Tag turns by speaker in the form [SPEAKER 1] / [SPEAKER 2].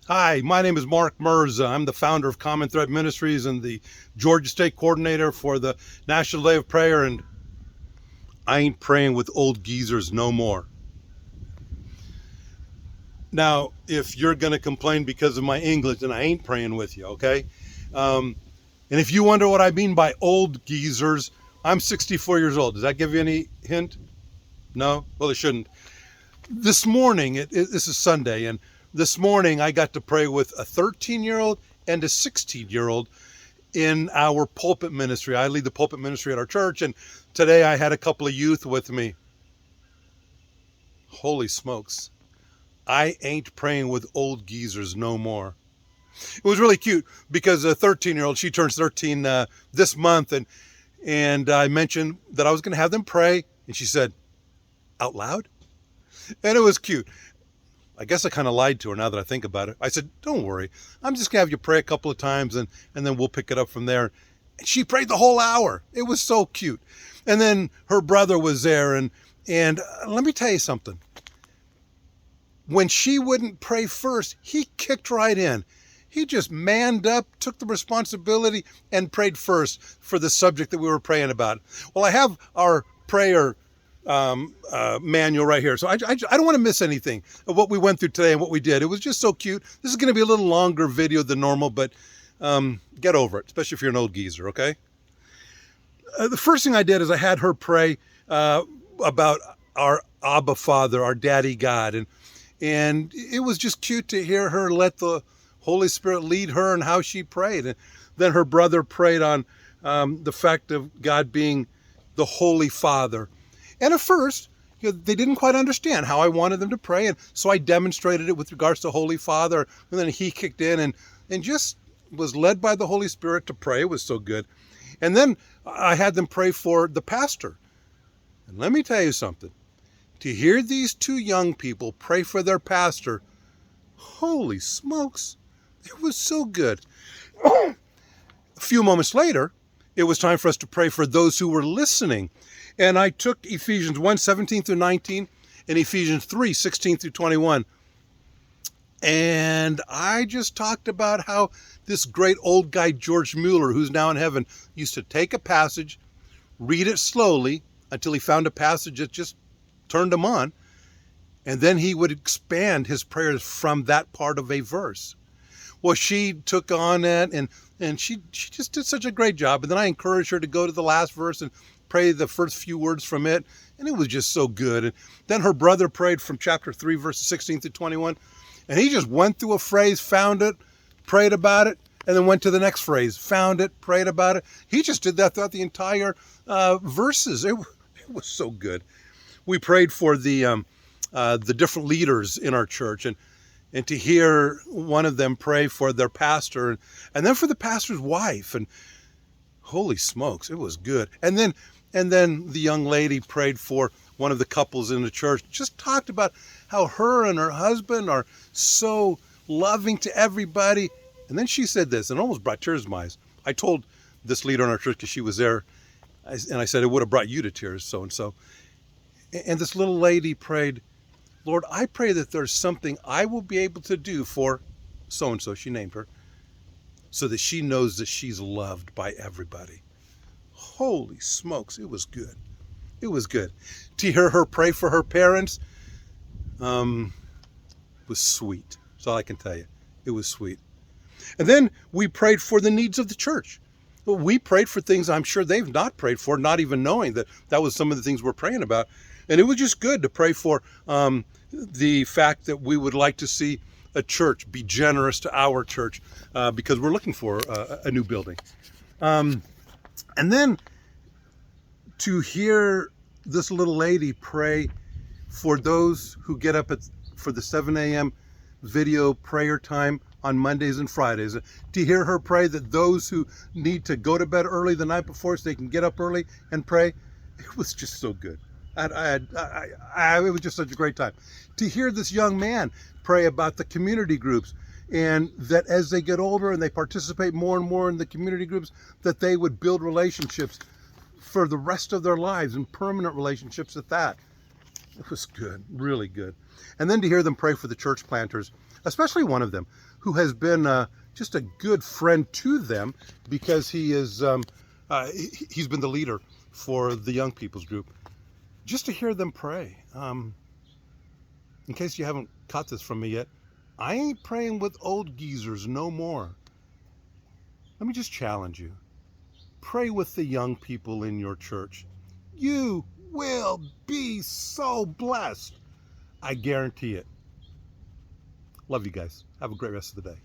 [SPEAKER 1] Hi, my name is Mark Mirza. I'm the founder of Common Thread Ministries and the Georgia State Coordinator for the National Day of Prayer, and I ain't praying with old geezers no more. Now, if you're going to complain because of my English, then I ain't praying with you, okay? And if you wonder what I mean by old geezers, I'm 64 years old. Does that give you any hint? No? Well, it shouldn't. This morning, this is Sunday, and this morning I got to pray with a 13-year-old and a 16-year-old in our pulpit ministry. I lead the pulpit ministry at our church, and today I had a couple of youth with me. Holy smokes. I ain't praying with old geezers no more. It was really cute because a 13-year-old, she turns 13 this month, and I mentioned that I was going to have them pray, and she said, out loud? And it was cute. I guess I kind of lied to her now that I think about it. I said, don't worry. I'm just going to have you pray a couple of times, and then we'll pick it up from there. And she prayed the whole hour. It was so cute. And then her brother was there, and let me tell you something. When she wouldn't pray first, he kicked right in. He just manned up, took the responsibility, and prayed first for the subject that we were praying about. Well, I have our prayer manual right here. So I don't want to miss anything of what we went through today and what we did. It was just so cute. This is going to be a little longer video than normal, but get over it, especially if you're an old geezer, okay? The first thing I did is I had her pray about our Abba Father, our Daddy God, and it was just cute to hear her let the Holy Spirit lead her and how she prayed. And then her brother prayed on the fact of God being the Holy Father. And at first, they didn't quite understand how I wanted them to pray, and so I demonstrated it with regards to Holy Father, and then he kicked in and just was led by the Holy Spirit to pray. It was so good. And then I had them pray for the pastor. And let me tell you something. To hear these two young people pray for their pastor, holy smokes, it was so good. A few moments later, it was time for us to pray for those who were listening. And I took Ephesians 1, 17 through 19 and Ephesians 3, 16 through 21. And I just talked about how this great old guy, George Mueller, who's now in heaven, used to take a passage, read it slowly until he found a passage that just turned him on. And then he would expand his prayers from that part of a verse. Well, she took on that and she just did such a great job. And then I encouraged her to go to the last verse and pray the first few words from it. And it was just so good. And then her brother prayed from chapter 3, verses 16 through 21. And he just went through a phrase, found it, prayed about it, and then went to the next phrase, found it, prayed about it. He just did that throughout the entire verses. It was so good. We prayed for the different leaders in our church, and to hear one of them pray for their pastor, and then for the pastor's wife, and holy smokes, it was good. And then the young lady prayed for one of the couples in the church, just talked about how her and her husband are so loving to everybody. And then she said this, and it almost brought tears to my eyes. I told this leader in our church, because she was there, and I said, it would have brought you to tears, so-and-so. And this little lady prayed, Lord, I pray that there's something I will be able to do for so-and-so, she named her, so that she knows that she's loved by everybody. Holy smokes, it was good. It was good. To hear her pray for her parents was sweet. That's all I can tell you. It was sweet. And then we prayed for the needs of the church. We prayed for things I'm sure they've not prayed for, not even knowing that was some of the things we're praying about. And it was just good to pray for the fact that we would like to see a church be generous to our church because we're looking for a new building. And then to hear this little lady pray for those who get up for the 7 a.m. video prayer time on Mondays and Fridays, to hear her pray that those who need to go to bed early the night before so they can get up early and pray, it was just so good. It was just such a great time. To hear this young man pray about the community groups, and that as they get older and they participate more and more in the community groups, that they would build relationships for the rest of their lives, and permanent relationships at that. It was good, really good. And then to hear them pray for the church planters, especially one of them, who has been just a good friend to them because he's been the leader for the young people's group. Just to hear them pray. In case you haven't caught this from me yet, I ain't praying with old geezers no more. Let me just challenge you. Pray with the young people in your church. You will be so blessed. I guarantee it. Love you guys. Have a great rest of the day.